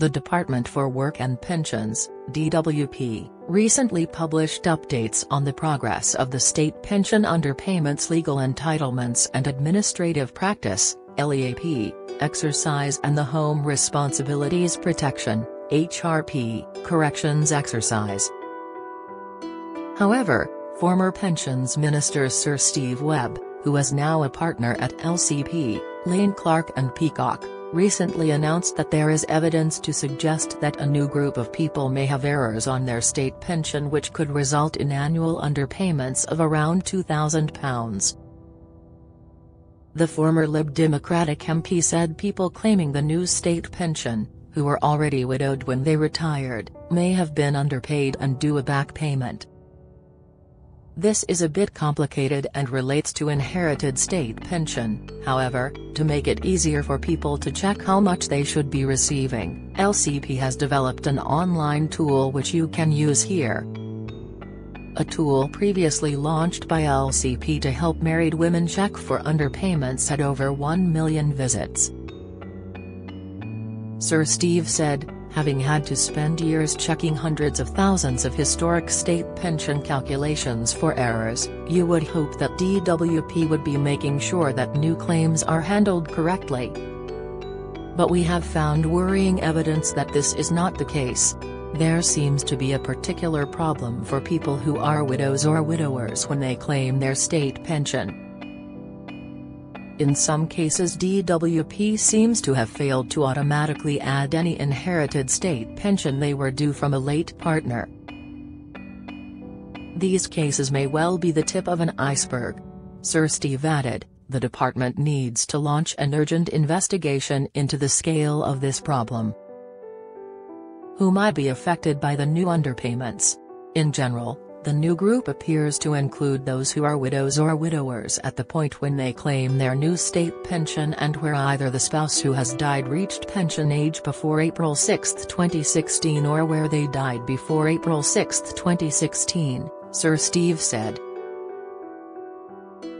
The Department for Work and Pensions, DWP, recently published updates on the progress of the state pension underpayments legal entitlements and administrative practice, LEAP, exercise and the Home Responsibilities Protection, HRP, corrections exercise. However, former Pensions Minister Sir Steve Webb, who is now a partner at LCP, Lane Clark and Peacock, recently announced that there is evidence to suggest that a new group of people may have errors on their state pension which could result in annual underpayments of around £2,000. The former Lib Democratic MP said people claiming the new state pension, who were already widowed when they retired, may have been underpaid and due a back payment. This is a bit complicated and relates to inherited state pension. However, to make it easier for people to check how much they should be receiving, LCP has developed an online tool which you can use here. A tool previously launched by LCP to help married women check for underpayments had over 1 million visits. Sir Steve said, having had to spend years checking hundreds of thousands of historic state pension calculations for errors, you would hope that DWP would be making sure that new claims are handled correctly. But we have found worrying evidence that this is not the case. There seems to be a particular problem for people who are widows or widowers when they claim their state pension. In some cases DWP seems to have failed to automatically add any inherited state pension they were due from a late partner. These cases may well be the tip of an iceberg. Sir Steve added, the department needs to launch an urgent investigation into the scale of this problem. Who might be affected by the new underpayments? In general, the new group appears to include those who are widows or widowers at the point when they claim their new state pension and where either the spouse who has died reached pension age before April 6, 2016 or where they died before April 6, 2016, Sir Steve said.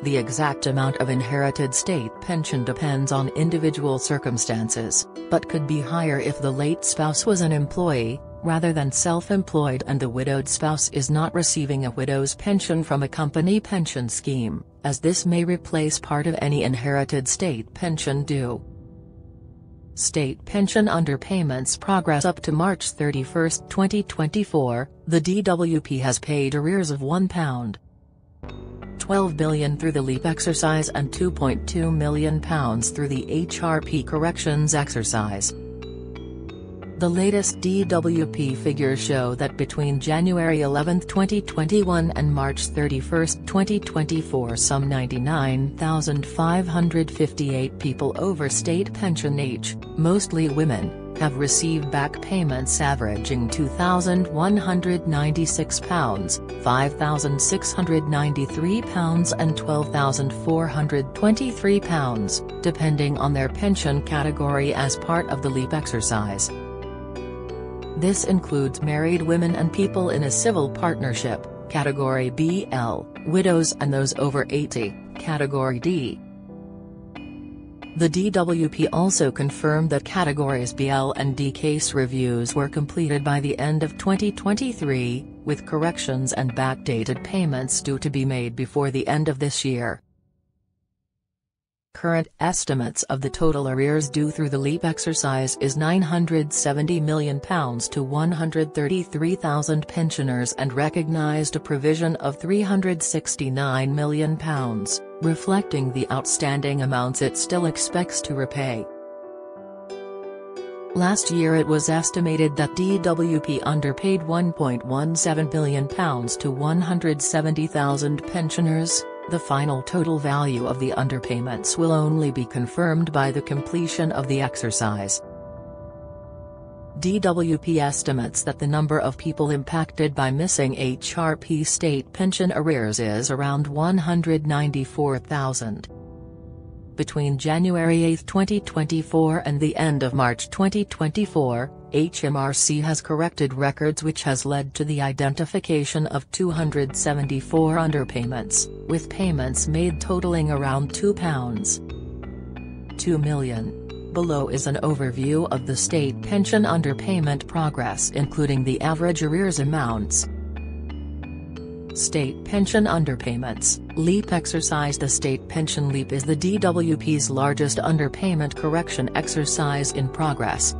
The exact amount of inherited state pension depends on individual circumstances, but could be higher if the late spouse was an employee, rather than self-employed and the widowed spouse is not receiving a widow's pension from a company pension scheme, as this may replace part of any inherited state pension due. State pension underpayments progress up to March 31, 2024, the DWP has paid arrears of £1.12 billion through the LEAP exercise and £2.2 million through the HRP corrections exercise. The latest DWP figures show that between January 11, 2021 and March 31, 2024 some 99,558 people over state pension age, mostly women, have received back payments averaging £2,196, £5,693 and £12,423, depending on their pension category as part of the LEAP exercise. This includes married women and people in a civil partnership, Category BL, widows and those over 80, Category D. The DWP also confirmed that Categories BL and D case reviews were completed by the end of 2023, with corrections and backdated payments due to be made before the end of this year. Current estimates of the total arrears due through the LEAP exercise is £970 million to 133,000 pensioners and recognised a provision of £369 million, reflecting the outstanding amounts it still expects to repay. Last year it was estimated that DWP underpaid £1.17 billion to 170,000 pensioners. The final total value of the underpayments will only be confirmed by the completion of the exercise. DWP estimates that the number of people impacted by missing HRP state pension arrears is around 194,000. Between January 8, 2024 and the end of March 2024, HMRC has corrected records which has led to the identification of 274 underpayments, with payments made totaling around £2.2 million. Below is an overview of the state pension underpayment progress, including the average arrears amounts. State pension underpayments. LEAP exercise. The state pension LEAP is the DWP's largest underpayment correction exercise in progress.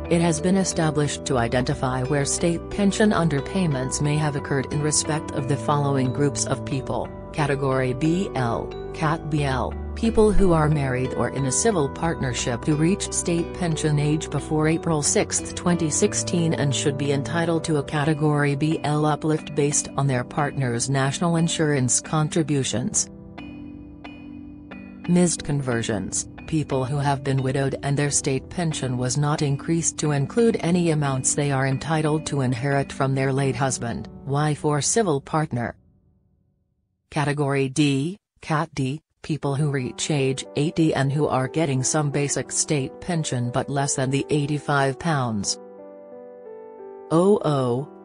It has been established to identify where state pension underpayments may have occurred in respect of the following groups of people: Category BL, Cat BL, people who are married or in a civil partnership who reached state pension age before April 6, 2016 and should be entitled to a Category BL uplift based on their partner's national insurance contributions. Missed conversions. People who have been widowed and their state pension was not increased to include any amounts they are entitled to inherit from their late husband, wife or civil partner. Category D, Cat D, people who reach age 80 and who are getting some basic state pension but less than the £85.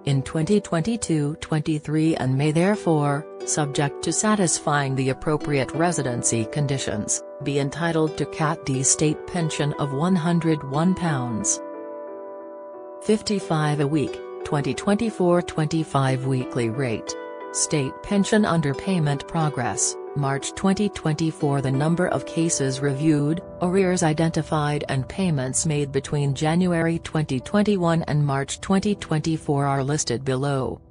In 2022-23 and may therefore, subject to satisfying the appropriate residency conditions, be entitled to Cat D state pension of £101.55 a week, 2024-25 weekly rate. State pension underpayment progress. March 2024. The number of cases reviewed, arrears identified and payments made between January 2021 and March 2024 are listed below.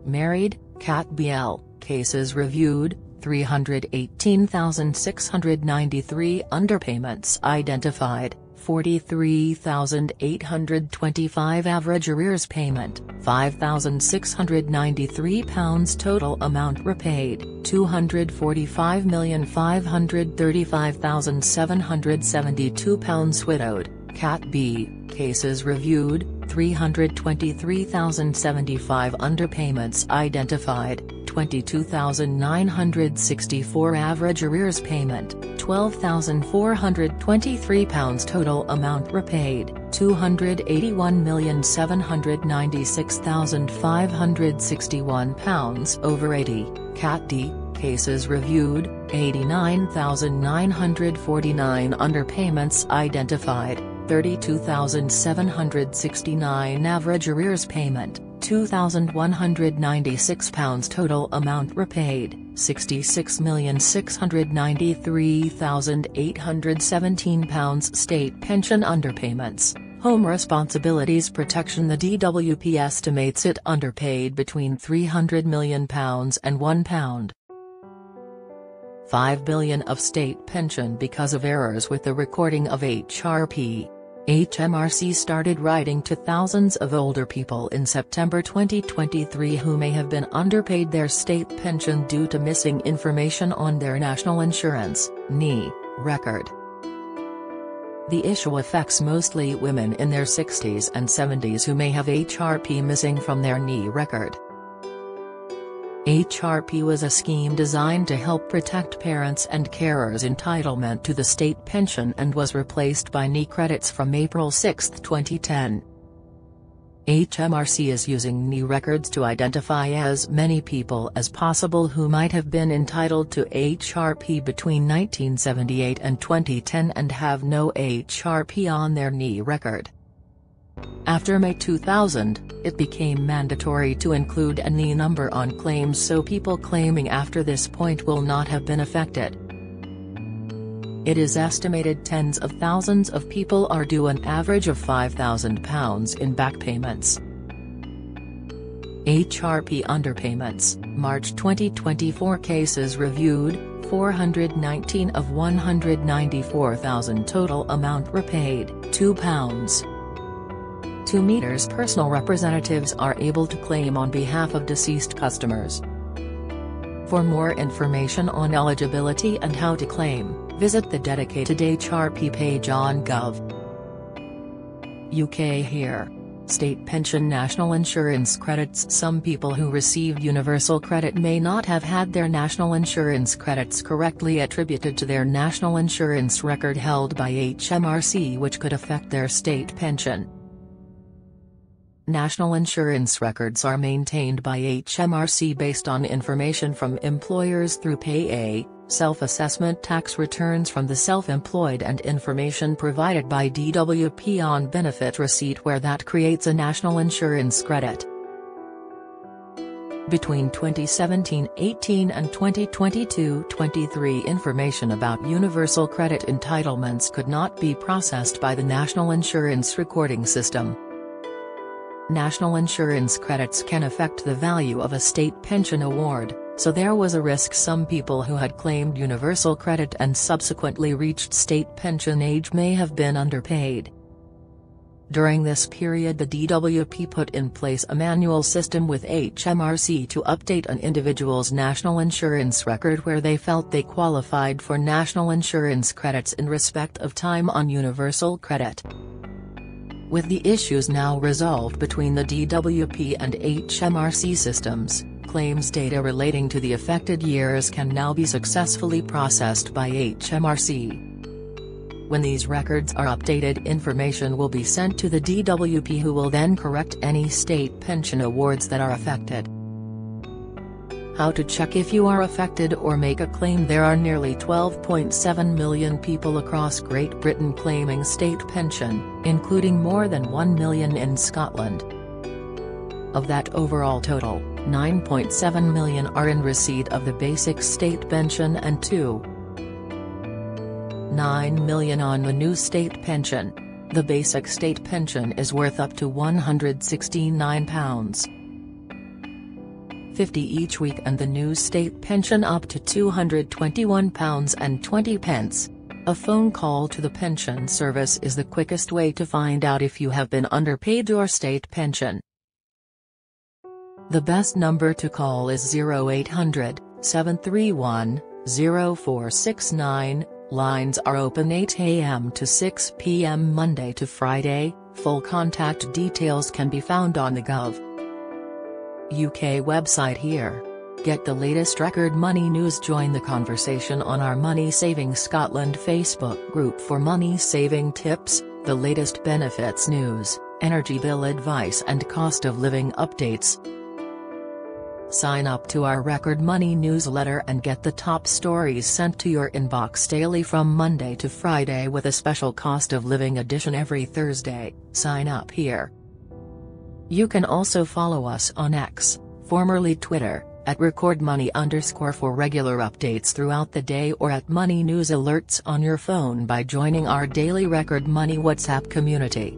Married, Cat BL, cases reviewed, 318,693 underpayments identified, 43,825 average arrears payment, £5,693 total amount repaid, £245,535,772 widowed. Cat B, cases reviewed, 323,075 underpayments identified, 22,964 average arrears payment, £12,423 total amount repaid, £281,796,561 over 80. Cat D, cases reviewed, 89,949 underpayments identified, 32,769 average arrears payment, £2,196 total amount repaid, £66,693,817 state pension underpayments. Home Responsibilities Protection. The DWP estimates it underpaid between £300 million and £1.5 billion of state pension because of errors with the recording of HRP. HMRC started writing to thousands of older people in September 2023 who may have been underpaid their state pension due to missing information on their national insurance (NI) record. The issue affects mostly women in their 60s and 70s who may have HRP missing from their NI record. HRP was a scheme designed to help protect parents and carers' entitlement to the state pension and was replaced by NI credits from April 6, 2010. HMRC is using NI records to identify as many people as possible who might have been entitled to HRP between 1978 and 2010 and have no HRP on their NI record. After May 2000, it became mandatory to include a NI number on claims, so people claiming after this point will not have been affected. It is estimated tens of thousands of people are due an average of £5,000 in back payments. HRP underpayments. March 2024 cases reviewed, 419 of 194,000 total amount repaid, £2. 2 meters. Personal representatives are able to claim on behalf of deceased customers. For more information on eligibility and how to claim, visit the dedicated HRP page on Gov. UK. Here. State pension national insurance credits. Some people who received universal credit may not have had their national insurance credits correctly attributed to their national insurance record held by HMRC, which could affect their state pension. National insurance records are maintained by HMRC based on information from employers through PayA, self-assessment tax returns from the self-employed and information provided by DWP on benefit receipt where that creates a national insurance credit. Between 2017-18 and 2022-23 information about universal credit entitlements could not be processed by the National Insurance Recording System. National insurance credits can affect the value of a state pension award, so there was a risk some people who had claimed universal credit and subsequently reached state pension age may have been underpaid. During this period the DWP put in place a manual system with HMRC to update an individual's national insurance record where they felt they qualified for national insurance credits in respect of time on universal credit. With the issues now resolved between the DWP and HMRC systems, claims data relating to the affected years can now be successfully processed by HMRC. When these records are updated, information will be sent to the DWP who will then correct any state pension awards that are affected. How to check if you are affected or make a claim? There are nearly 12.7 million people across Great Britain claiming state pension, including more than 1 million in Scotland. Of that overall total, 9.7 million are in receipt of the basic state pension and 2.9 million on the new state pension. The basic state pension is worth up to £169.50 each week and the new state pension up to £221.20. A phone call to the pension service is the quickest way to find out if you have been underpaid your state pension. The best number to call is 0800 731 0469. Lines are open 8 a.m. to 6 p.m. Monday to Friday. Full contact details can be found on the Gov.uk website here. Get the latest record money news. Join the conversation on our Money Saving Scotland Facebook group for money saving tips, the latest benefits news, energy bill advice and cost of living updates. Sign up to our Record Money newsletter and get the top stories sent to your inbox daily from Monday to Friday with a special cost of living edition every Thursday. Sign up here. You can also follow us on X, formerly Twitter, at @RecordMoney_ for regular updates throughout the day or at Money News Alerts on your phone by joining our daily Record Money WhatsApp community.